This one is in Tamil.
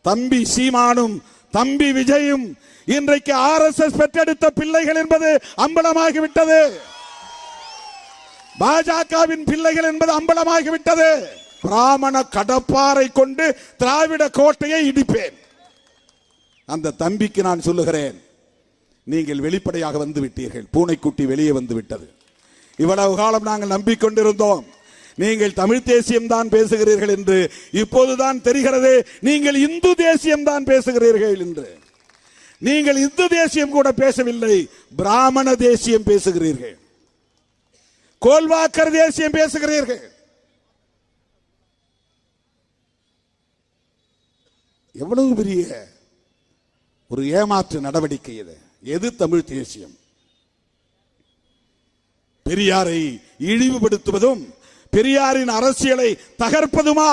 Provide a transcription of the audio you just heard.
தம்பி சீமானும் தம்பி விஜயும் இன்றைக்கு RSS பெற்றெடுத்த பிள்ளைகள் என்பது அம்பலமாகிவிட்டது. பாஜகவின் பிள்ளைகள் என்பது அம்பலமாகிவிட்டது. பிராமண கடப்பாரை கொண்டு திராவிட கோட்டையை இடிப்பேன். அந்த தம்பிக்கு நான் சொல்லுகிறேன், நீங்கள் வெளிப்படையாக வந்து விட்டீர்கள். பூனைக்குட்டி வெளியே வந்து விட்டது. இவ்வளவு காலம் நாங்கள் நம்பிக்கொண்டிருந்தோம் நீங்கள் தமிழ் தேசியம் தான் பேசுகிறீர்கள் என்று. இப்போதுதான் தெரிகிறது நீங்கள் இந்து தேசியம் தான் பேசுகிறீர்கள் என்று. நீங்கள் இந்து தேசியம் கூட பேசவில்லை, பிராமண தேசியம் பேசுகிறீர்கள், கோல்வாக்கர் தேசியம் பேசுகிறீர்கள். எவ்வளவு பெரிய ஒரு ஏமாற்று நடவடிக்கை இது. எது தமிழ் தேசியம்? பெரியாரை இழிவுபடுத்துவதும் பெரியாரின் அரசியலை தகர்ப்பதுமா?